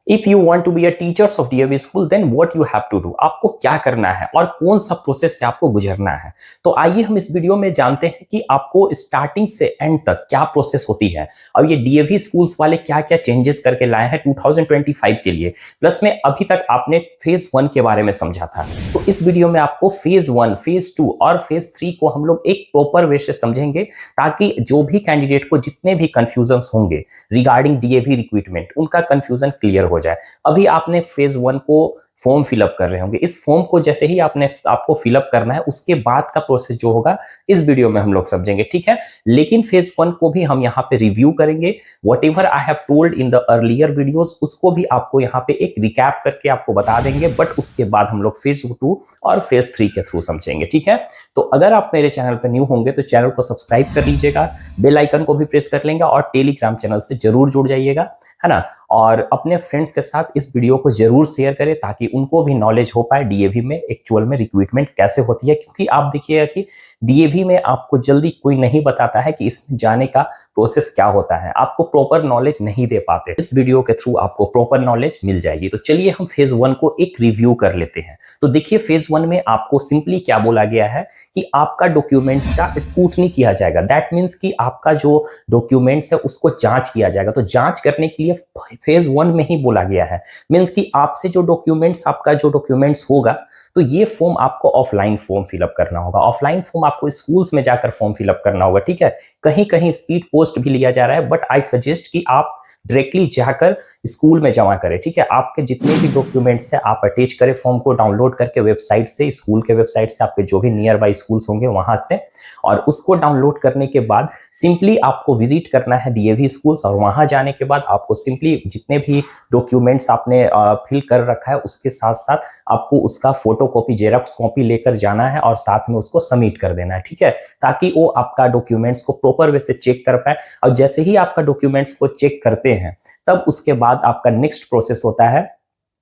If you want to be a teachers of DAV school then what you have to do, आपको क्या करना है और कौन सा प्रोसेस से आपको गुजरना है। तो आइए हम इस वीडियो में जानते हैं कि आपको स्टार्टिंग से एंड तक क्या प्रोसेस होती है और ये डीएवी स्कूल्स वाले क्या क्या चेंजेस करके लाए हैं 2025 के लिए। प्लस में अभी तक आपने फेज 1 के बारे में समझा था, तो इस वीडियो में आपको फेज 1, फेज 2 और फेज 3 को हम लोग एक प्रॉपर वे से समझेंगे, ताकि जो भी कैंडिडेट को जितने भी कंफ्यूजन होंगे रिगार्डिंग डीएवी रिक्रूटमेंट, उनका कंफ्यूजन क्लियर हो जाए। अभी आपने फेज 1 को फॉर्म फिलअप कर रहे होंगे, इस फॉर्म को जैसे ही आपको फिलअप करना है उसके बाद का प्रोसेस जो होगा इस वीडियो में हम लोग समझेंगे, ठीक है। लेकिन फेज 1 को भी हम यहाँ पे रिव्यू करेंगे, what ever I have told in the earlier videos उसको भी आपको यहाँ पे एक रिकैप करके आपको बता देंगे, बट उसके बाद हम लोग फेज 2 और फेज 3 के थ्रू समझेंगे, ठीक है। तो अगर आप मेरे चैनल पर न्यू होंगे तो चैनल को सब्सक्राइब कर लीजिएगा, बेल आइकन को भी प्रेस कर लेंगे और टेलीग्राम चैनल से जरूर जुड़ जाइएगा, है ना। और अपने फ्रेंड्स के साथ इस वीडियो को जरूर शेयर करें ताकि उनको भी नॉलेज हो पाए डीएवी में एक्चुअल में रिक्रूटमेंट कैसे होती है, क्योंकि आप देखिएगा कि डीएवी में आपको जल्दी कोई नहीं बताता है कि इसमें जाने का प्रोसेस क्या होता है, आपको प्रॉपर नॉलेज नहीं दे पाते। इस वीडियो के थ्रू आपको प्रॉपर नॉलेज मिल जाएगी। तो चलिए हम फेज 1 को एक रिव्यू कर लेते हैं। तो देखिए फेज 1 में आपको सिंपली क्या बोला गया है कि आपका डॉक्यूमेंट्स का स्क्रूटनी किया जाएगा। दैट मीन्स कि आपका जो डॉक्यूमेंट्स है उसको जांच किया जाएगा। तो जांच करने के लिए फेज 1 में ही बोला गया है, मीन्स कि आपसे जो डॉक्यूमेंट्स, आपका जो डॉक्यूमेंट्स होगा, तो ये फॉर्म आपको ऑफलाइन फॉर्म फिलअप करना होगा। ऑफलाइन फॉर्म आपको स्कूल्स में जाकर फॉर्म फिलअप करना होगा, ठीक है। कहीं कहीं स्पीड पोस्ट भी लिया जा रहा है, बट आई सजेस्ट कि आप डायरेक्टली जाकर स्कूल में जमा करें, ठीक है। आपके जितने भी डॉक्यूमेंट्स हैं आप अटैच करें फॉर्म को डाउनलोड करके वेबसाइट से, स्कूल के वेबसाइट से, आपके जो भी नियर बाई स्कूल्स होंगे वहां से, और उसको डाउनलोड करने के बाद सिंपली आपको विजिट करना है डीएवी स्कूल्स, और वहां जाने के बाद आपको सिंपली जितने भी डॉक्यूमेंट्स आपने फिल कर रखा है उसके साथ साथ आपको उसका फोटो कॉपी, जेरॉक्स कॉपी लेकर जाना है और साथ में उसको सबमिट कर देना है, ठीक है, ताकि वो आपका डॉक्यूमेंट्स को प्रॉपर वे से चेक कर पाए। और जैसे ही आपका डॉक्यूमेंट्स को चेक करते हैं तब उसके बाद आपका नेक्स्ट प्रोसेस होता है,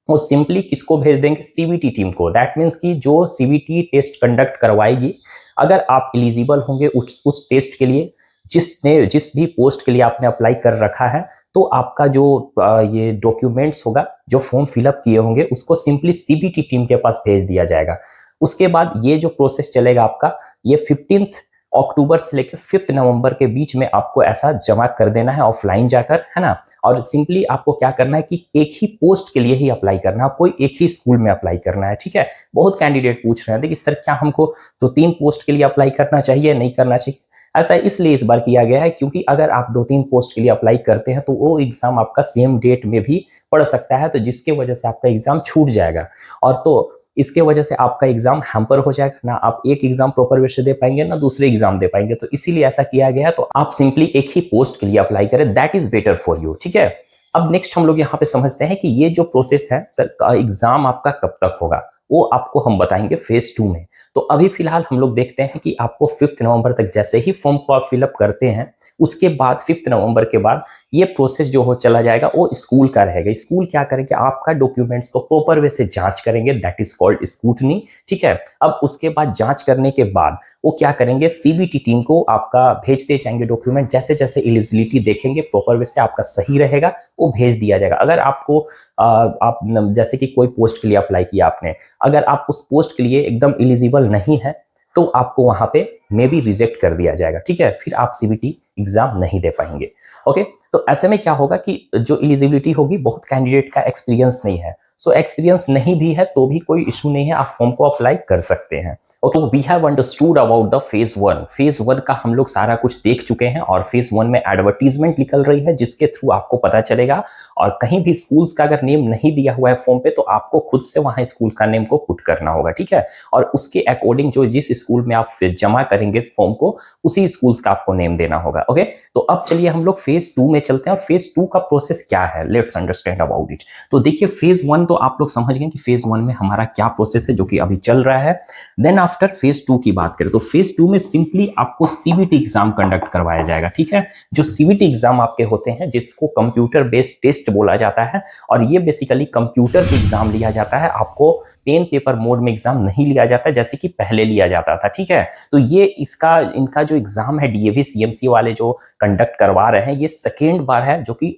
वो सिंपली किसको भेज देंगे, सीवीटी टीम को। दैट मीन्स कि जो सीवीटी टेस्ट कंडक्ट करवाएगी, अगर आप एलिजिबल होंगे उस टेस्ट के लिए, जिस भी पोस्ट के लिए आपने अप्लाई कर रखा है, तो आपका जो ये डॉक्यूमेंट्स होगा, जो फॉर्म फिलअप किए होंगे, उसको सिंपली सीबीटी टीम के पास भेज दिया जाएगा। उसके बाद ये जो प्रोसेस चलेगा आपका, ये 15 अक्टूबर से लेकर 5 नवंबर के बीच में आपको ऐसा जमा कर देना है ऑफलाइन जाकर, है ना। और सिंपली आपको क्या करना है कि एक ही पोस्ट के लिए ही अप्लाई करना है, कोई एक ही स्कूल में अप्लाई करना है, ठीक है। बहुत कैंडिडेट पूछ रहे हैं कि सर क्या हमको 2-3 पोस्ट के लिए अप्लाई करना चाहिए, नहीं करना चाहिए। ऐसा इसलिए इस बार किया गया है क्योंकि अगर आप 2-3 पोस्ट के लिए अप्लाई करते हैं तो वो एग्जाम आपका सेम डेट में भी पड़ सकता है, तो जिसके वजह से आपका एग्जाम छूट जाएगा, और तो इसके वजह से आपका एग्जाम हैम्पर हो जाएगा, ना आप एक एग्जाम प्रॉपर वे से दे पाएंगे ना दूसरे एग्जाम दे पाएंगे। तो इसीलिए ऐसा किया गया है, तो आप सिंपली एक ही पोस्ट के लिए अप्लाई करें, that is better for you, ठीक है। अब नेक्स्ट हम लोग यहाँ पे समझते हैं कि ये जो प्रोसेस है सर, एग्जाम आपका कब तक होगा, वो आपको हम बताएंगे फेज 2 में। तो अभी फिलहाल हम लोग देखते हैं कि आपको 5 नवंबर तक जैसे ही फॉर्म को आप फिलअप करते हैं, उसके बाद 5 नवंबर के बाद ये प्रोसेस जो हो चला जाएगा वो स्कूल का रहेगा। स्कूल क्या करेंगे, आपका डॉक्यूमेंट्स को प्रॉपर वे से जांच करेंगे, दैट इज कॉल्ड स्क्रूटनी, ठीक है। अब उसके बाद जांच करने के बाद वो क्या करेंगे, सीबीटी टीम को आपका भेजते जाएंगे डॉक्यूमेंट, जैसे जैसे एलिजिबिलिटी देखेंगे प्रॉपर वे से आपका सही रहेगा वो भेज दिया जाएगा। अगर आपको आप जैसे कि कोई पोस्ट के लिए अप्लाई किया आपने, अगर आप उस पोस्ट के लिए एकदम एलिजिबल नहीं है तो आपको वहां पे मे बी रिजेक्ट कर दिया जाएगा, ठीक है, फिर आप सीबीटी एग्जाम नहीं दे पाएंगे। ओके, तो ऐसे में क्या होगा कि जो एलिजिबिलिटी होगी, बहुत कैंडिडेट का एक्सपीरियंस नहीं है, सो एक्सपीरियंस नहीं भी है तो भी कोई इशू नहीं है, आप फॉर्म को अप्लाई कर सकते हैं। Okay, we have understood about the phase 1। Phase 1 का हम लोग सारा कुछ देख चुके हैं, और फेज 1 में एडवर्टीजमेंट निकल रही है जिसके थ्रू आपको पता चलेगा, और कहीं भी स्कूल्स का अगर नेम नहीं दिया हुआ है फॉर्म पे तो आपको खुद से वहां स्कूल का नेम को पुट करना होगा, ठीक है। और उसके अकॉर्डिंग जो जिस स्कूल में आप जमा करेंगे फॉर्म को, उसी स्कूल्स का आपको नेम देना होगा। ओके, तो अब चलिए हम लोग फेज 2 में चलते हैं, और फेज 2 का प्रोसेस क्या है, लेट्स अंडरस्टैंड अबाउट इट। तो देखिए फेज 1 तो आप लोग समझ गए कि फेज 1 में हमारा क्या प्रोसेस है जो कि अभी चल रहा है। देन आफ्टर फेज 2 की बात करें तो फेज 2 में सिंपली आपको सीबीटी एग्जाम कंडक्ट करवाया जाएगा, ठीक है। जो सीबीटी एग्जाम आपके होते हैं, जिसको कंप्यूटर बेस्ड टेस्ट बोला जाता है, और ये बेसिकली कंप्यूटर पे एग्जाम लिया जाता है, आपको पेन पेपर मोड में एग्जाम नहीं लिया जाता है जैसे कि पहले लिया जाता था, ठीक है। तो ये इनका जो एग्जाम है डीएवी सीएमसी वाले जो कंडक्ट करवा रहे हैं, ये सेकेंड बार है जो कि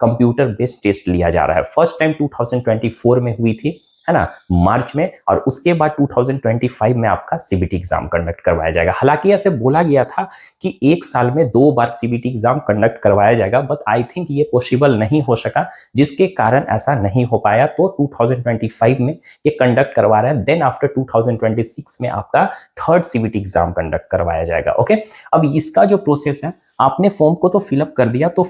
कंप्यूटर बेस्ड टेस्ट लिया जा रहा है। फर्स्ट टाइम 2024 में हुई थी, है ना, मार्च में, और उसके बाद 2025 में आपका सीबीटी एग्जाम कंडक्ट करवाया जाएगा। हालांकि ऐसे बोला गया था कि एक साल में 2 बार सीबीटी एग्जाम कंडक्ट करवाया जाएगा, बट आई थिंक ये पॉसिबल नहीं हो सका, जिसके कारण ऐसा नहीं हो पाया। तो 2025 में ये कंडक्ट करवा रहे हैं, देन आफ्टर 2026 में आपका थर्ड सीबीटी एग्जाम कंडक्ट करवाया जाएगा। ओके, अब इसका जो प्रोसेस है, आपने फॉर्म को तो फिलअप कर दिया, तो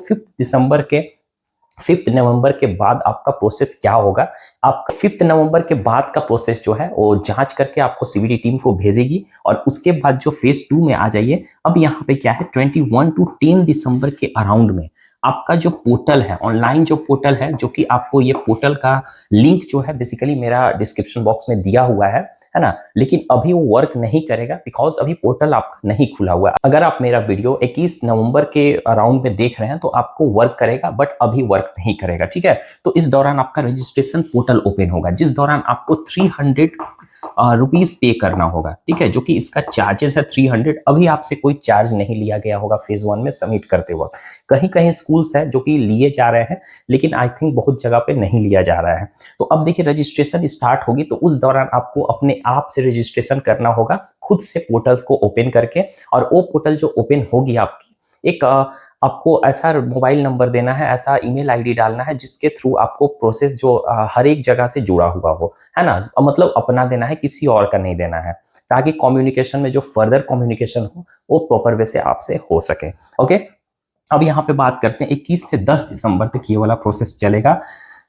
5 नवंबर के बाद आपका प्रोसेस क्या होगा? आपका 5 नवंबर के बाद का प्रोसेस जो है वो जांच करके आपको सीबीटी टीम को भेजेगी, और उसके बाद जो फेज 2 में आ जाइए। अब यहाँ पे क्या है, 21 टू 10 दिसंबर के अराउंड में आपका जो पोर्टल है, ऑनलाइन जो पोर्टल है, जो कि आपको ये पोर्टल का लिंक जो है बेसिकली मेरा डिस्क्रिप्शन बॉक्स में दिया हुआ है ना, लेकिन अभी वो वर्क नहीं करेगा बिकॉज अभी पोर्टल आपका नहीं खुला हुआ है। अगर आप मेरा वीडियो 21 नवंबर के अराउंड में देख रहे हैं तो आपको वर्क करेगा, बट अभी वर्क नहीं करेगा, ठीक है। तो इस दौरान आपका रजिस्ट्रेशन पोर्टल ओपन होगा, जिस दौरान आपको 300 रुपीज पे करना होगा, ठीक है, जो कि इसका चार्जेस है 300। अभी आपसे कोई चार्ज नहीं लिया गया होगा फेज 1 में सबमिट करते वक्त। कहीं कहीं स्कूल्स है जो कि लिए जा रहे हैं, लेकिन आई थिंक बहुत जगह पे नहीं लिया जा रहा है। तो अब देखिए, रजिस्ट्रेशन स्टार्ट होगी, तो उस दौरान आपको अपने आप से रजिस्ट्रेशन करना होगा, खुद से पोर्टल्स को ओपन करके। और वो पोर्टल जो ओपन होगी आपकी, एक आपको ऐसा मोबाइल नंबर देना है, ऐसा ईमेल आईडी डालना है, जिसके थ्रू आपको प्रोसेस जो हर एक जगह से जुड़ा हुआ हो, है ना, मतलब अपना देना है, किसी और का नहीं देना है, ताकि कम्युनिकेशन में जो फर्दर कम्युनिकेशन हो वो प्रॉपर वे से आपसे हो सके। ओके, अब यहाँ पे बात करते हैं 21 से 10 दिसंबर तक ये वाला प्रोसेस चलेगा,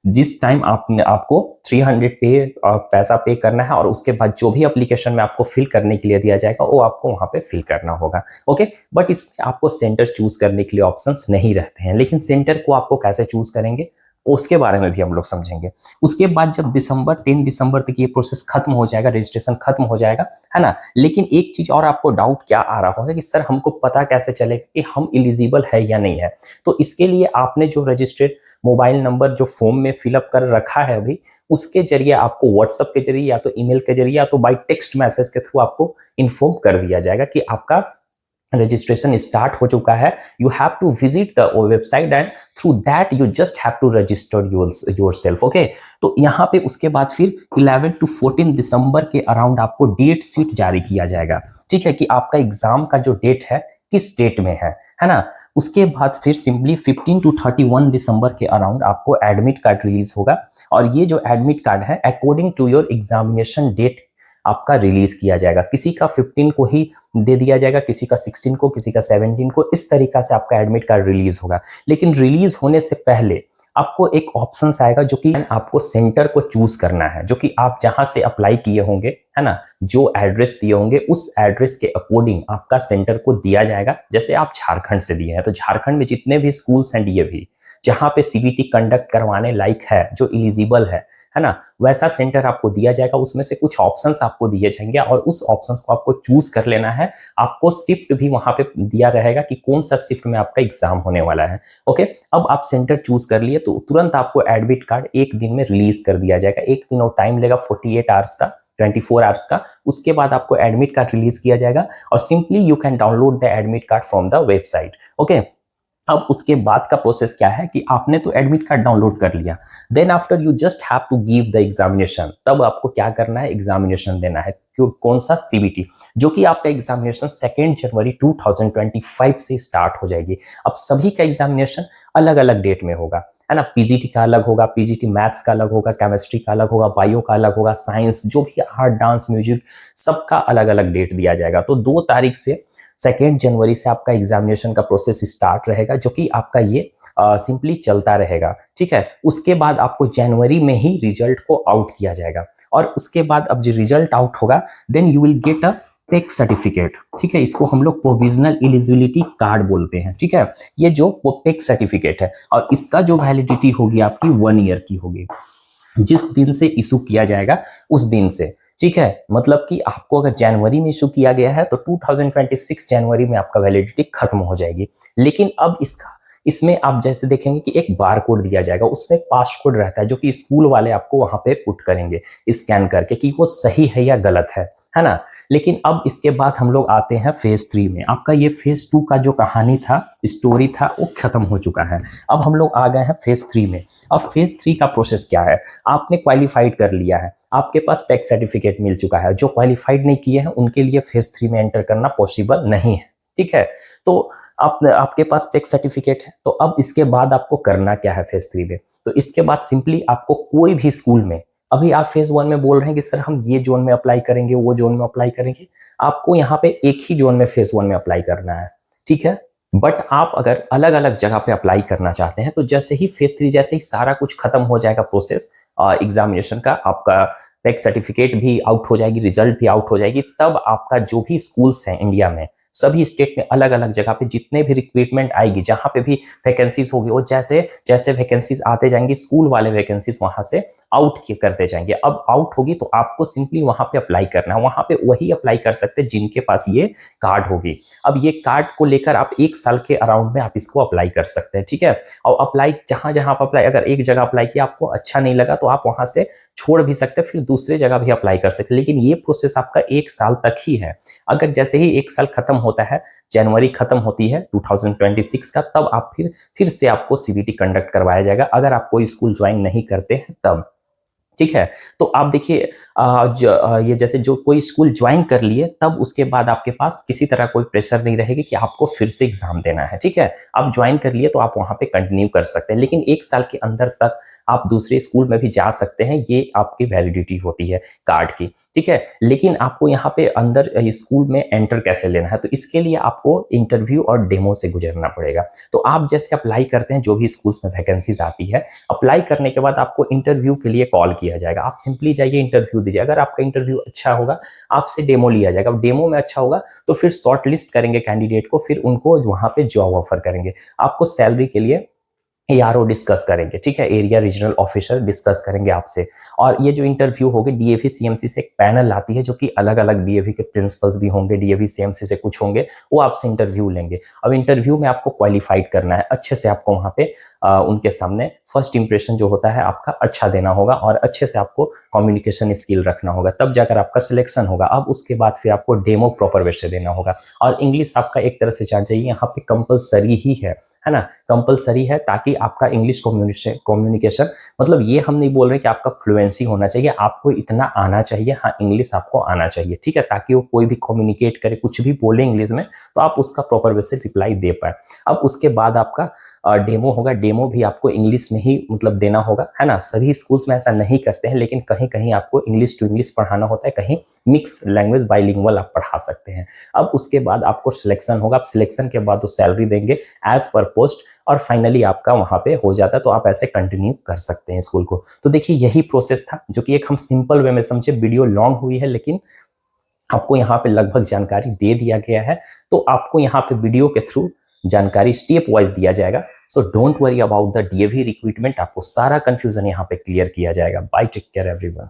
जिस टाइम आपको 300 पैसा पे करना है, और उसके बाद जो भी एप्लीकेशन में आपको फिल करने के लिए दिया जाएगा वो आपको वहां पे फिल करना होगा। ओके, बट इसमें आपको सेंटर चूज करने के लिए ऑप्शंस नहीं रहते हैं, लेकिन सेंटर को आपको कैसे चूज करेंगे उसके बारे में भी हम लोग समझेंगे। उसके बाद जब 10 दिसंबर तक ये प्रोसेस खत्म हो जाएगा, रजिस्ट्रेशन खत्म हो जाएगा, है ना। लेकिन एक चीज और आपको डाउट क्या आ रहा होगा कि सर हमको पता कैसे चलेगा कि हम एलिजिबल है या नहीं है। तो इसके लिए आपने जो रजिस्टर्ड मोबाइल नंबर जो फॉर्म में फिलअप कर रखा है अभी, उसके जरिए आपको व्हाट्सएप के जरिए या तो ईमेल के जरिए या तो बाय टेक्स्ट मैसेज के थ्रू आपको इन्फॉर्म कर दिया जाएगा कि आपका रजिस्ट्रेशन स्टार्ट हो चुका है। You have to visit the website and through that you just have to register yourself. Okay, तो यहाँ पे उसके बाद फिर 11 टू 14 दिसंबर के अराउंड आपको डेट शीट जारी किया जाएगा, ठीक है, कि आपका एग्जाम का जो डेट है किस डेट में है ना। उसके बाद फिर सिंपली 15 टू 31 दिसंबर के अराउंड आपको एडमिट कार्ड रिलीज होगा, और ये जो एडमिट कार्ड है according to your examination date आपका रिलीज किया जाएगा। किसी का 15 को ही दे दिया जाएगा, किसी का 16 को, किसी का 17 को, इस तरीका से आपका एडमिट कार्ड रिलीज होगा। लेकिन रिलीज होने से पहले आपको एक ऑप्शन आएगा जो कि आपको सेंटर को चूज करना है, जो कि आप जहां से अप्लाई किए होंगे, है ना, जो एड्रेस दिए होंगे उस एड्रेस के अकॉर्डिंग आपका सेंटर को दिया जाएगा। जैसे आप झारखंड से दिए हैं तो झारखंड में जितने भी स्कूल्स हैं डीएवी जहां पे सीबीटी कंडक्ट करवाने लायक है, जो एलिजिबल है ना, वैसा सेंटर आपको दिया जाएगा। उसमें से कुछ ऑप्शंस आपको दिए जाएंगे और उस ऑप्शंस को आपको चूज कर लेना है। आपको शिफ्ट भी वहां पे दिया रहेगा कि कौन सा शिफ्ट में आपका एग्जाम होने वाला है। ओके, अब आप सेंटर चूज कर लिए तो तुरंत आपको एडमिट कार्ड एक दिन में रिलीज कर दिया जाएगा। एक दिन और टाइम लेगा 48 आवर्स का, 24 आवर्स का। उसके बाद आपको एडमिट कार्ड रिलीज किया जाएगा और simply you can download the admit card from the website. Okay, अब उसके बाद का प्रोसेस क्या है कि आपने तो एडमिट कार्ड डाउनलोड कर लिया, then after you just have to give the examination. तब आपको क्या करना है, एग्जामिनेशन देना है। कौन सा, सीबीटी, जो कि आपका एग्जामिनेशन 2 जनवरी 2025 से स्टार्ट हो जाएगी। अब सभी का एग्जामिनेशन अलग अलग डेट में होगा, है ना। पीजीटी का अलग होगा, पीजीटी मैथ्स का अलग होगा, केमिस्ट्री का अलग होगा, बायो का अलग होगा, साइंस, जो भी आर्ट, डांस, म्यूजिक, सबका अलग अलग डेट दिया जाएगा। तो 2 तारीख से 2 जनवरी से आपका एग्जामिनेशन का प्रोसेस स्टार्ट रहेगा, जो कि आपका ये सिंपली चलता रहेगा, ठीक है। उसके बाद आपको जनवरी में ही रिजल्ट को आउट किया जाएगा और उसके बाद अब जो रिजल्ट आउट होगा then you will get a pec certificate, ठीक है। इसको हम लोग प्रोविजनल एलिजिबिलिटी कार्ड बोलते हैं, ठीक है। ये जो पेक सर्टिफिकेट है और इसका जो वैलिडिटी होगी आपकी 1 ईयर की होगी, जिस दिन से इशू किया जाएगा उस दिन से, ठीक है। मतलब कि आपको अगर जनवरी में इशू किया गया है तो 2026 जनवरी में आपका वैलिडिटी खत्म हो जाएगी। लेकिन अब इसमें आप जैसे देखेंगे कि एक बार कोड दिया जाएगा, उसमें पास कोड रहता है जो कि स्कूल वाले आपको वहां पे पुट करेंगे स्कैन करके कि वो सही है या गलत है है ना। लेकिन अब इसके बाद हम लोग आते हैं फेज 3 में। आपका ये फेज 2 का जो कहानी था, स्टोरी था, वो खत्म हो चुका है। अब हम लोग आ गए हैं फेज 3 में। अब फेज 3 का प्रोसेस क्या है? आपने क्वालिफाइड कर लिया है, आपके पास पैक सर्टिफिकेट मिल चुका है। जो क्वालिफाइड नहीं किए हैं उनके लिए फेज 3 में एंटर करना पॉसिबल नहीं है, ठीक है। तो आपके पास पैक सर्टिफिकेट है, तो अब इसके बाद आपको करना क्या है फेज 3 में? तो इसके बाद सिंपली आपको कोई भी स्कूल में, अभी आप फेज 1 में बोल रहे हैं कि सर हम ये जोन में अप्लाई करेंगे, वो जोन में अप्लाई करेंगे, आपको यहाँ पे एक ही जोन में फेज 1 में अप्लाई करना है, ठीक है। बट आप अगर अलग अलग जगह पे अप्लाई करना चाहते हैं, तो जैसे ही फेज 3, जैसे ही सारा कुछ खत्म हो जाएगा प्रोसेस एग्जामिनेशन का, आपका पैक सर्टिफिकेट भी आउट हो जाएगी, रिजल्ट भी आउट हो जाएगी, तब आपका जो भी स्कूल्स हैं इंडिया में, सभी स्टेट में अलग अलग जगह पे जितने भी रिक्रूटमेंट आएगी, जहां पे भी वैकेंसीज होगी, वो जैसे जैसे वैकेंसीज आते जाएंगी, स्कूल वाले वैकेंसीज वहां से आउट करते जाएंगे। अब आउट होगी तो आपको सिंपली वहां पे अप्लाई करना है। वहां पे वही अप्लाई कर सकते हैं जिनके पास ये कार्ड होगी। अब ये कार्ड को लेकर आप 1 साल के अराउंड में आप इसको अप्लाई कर सकते हैं, ठीक है। और अप्लाई जहां जहां आप अप्लाई, अगर एक जगह अप्लाई किया आपको अच्छा नहीं लगा तो आप वहां से छोड़ भी सकते हैं, फिर दूसरे जगह भी अप्लाई कर सकते हैं। लेकिन ये प्रोसेस आपका 1 साल तक ही है। अगर जैसे ही 1 साल खत्म होता है, जनवरी खत्म होती है 2026 का, तब आप फिर से आपको सीबीटी कंडक्ट करवाया जाएगा, अगर आप कोई स्कूल ज्वाइन नहीं करते हैं तब, ठीक है। तो आप देखिए, ये जैसे जो कोई स्कूल ज्वाइन कर लिए, तब उसके बाद आपके पास किसी तरह कोई प्रेशर नहीं रहेगी कि आपको फिर से एग्जाम देना है, ठीक है। आप ज्वाइन कर लिए तो आप वहां पे कंटिन्यू कर सकते हैं, लेकिन 1 साल के अंदर तक आप दूसरे स्कूल में भी जा सकते हैं। ये आपकी वैलिडिटी होती है कार्ड की, ठीक है। लेकिन आपको यहाँ पे अंदर स्कूल में एंटर कैसे लेना है, तो इसके लिए आपको इंटरव्यू और डेमो से गुजरना पड़ेगा। तो आप जैसे अप्लाई करते हैं, जो भी स्कूल्स में वैकेंसीज आती है, अप्लाई करने के बाद आपको इंटरव्यू के लिए कॉल किया जाएगा। आप सिंपली जाइए, इंटरव्यू दीजिए। अगर आपका इंटरव्यू अच्छा होगा, आपसे डेमो लिया जाएगा। अब डेमो में अच्छा होगा तो फिर शॉर्ट लिस्ट करेंगे कैंडिडेट को, फिर उनको वहां पे जॉब ऑफर करेंगे। आपको सैलरी के लिए एआरओ डिस्कस करेंगे, ठीक है, एरिया रीजनल ऑफिसर डिस्कस करेंगे आपसे। और ये जो इंटरव्यू होगी, डीएवी सीएमसी से एक पैनल आती है, जो कि अलग अलग डीएवी के प्रिंसिपल्स भी होंगे, डीएवी सीएमसी से कुछ होंगे, वो आपसे इंटरव्यू लेंगे। अब इंटरव्यू में आपको क्वालिफाइड करना है, अच्छे से आपको वहां पे उनके सामने फर्स्ट इंप्रेशन जो होता है आपका अच्छा देना होगा, और अच्छे से आपको कम्युनिकेशन स्किल रखना होगा, तब जाकर आपका सिलेक्शन होगा। अब उसके बाद फिर आपको डेमो प्रॉपर वे से देना होगा। और इंग्लिश आपका एक तरह से जान जाइए, यहाँ पे कंपलसरी ही है ना, कंपलसरी है, ताकि आपका इंग्लिश कम्युनिकेशन, मतलब ये हम नहीं बोल रहे कि आपका फ्लुएंसी होना चाहिए, आपको इतना आना चाहिए, हाँ इंग्लिश आपको आना चाहिए, ठीक है, ताकि वो कोई भी कम्युनिकेट करे, कुछ भी बोले इंग्लिश में, तो आप उसका प्रॉपर वे से रिप्लाई दे पाए। अब उसके बाद आपका डेमो होगा। डेमो भी आपको इंग्लिश में ही मतलब देना होगा, है ना। सभी स्कूल्स में ऐसा नहीं करते हैं, लेकिन कहीं कहीं आपको इंग्लिश टू इंग्लिश पढ़ाना होता है, कहीं मिक्स लैंग्वेज बाइलिंगुअल आप पढ़ा सकते हैं। अब उसके बाद आपको सिलेक्शन होगा। अब सिलेक्शन के बाद वो सैलरी देंगे एज पर पोस्ट, और फाइनली आपका वहां पे हो जाता है, तो आप ऐसे कंटिन्यू कर सकते हैं स्कूल को। तो देखिए, यही प्रोसेस था, जो कि एक हम सिंपल वे में समझे। वीडियो लॉन्ग हुई है, लेकिन आपको यहाँ पे लगभग जानकारी दे दिया गया है। तो आपको यहाँ पे वीडियो के थ्रू जानकारी स्टेप वाइज दिया जाएगा। So don't worry about the DAV recruitment, आपको सारा कंफ्यूजन यहाँ पे क्लियर किया जाएगा। Bye, take care everyone.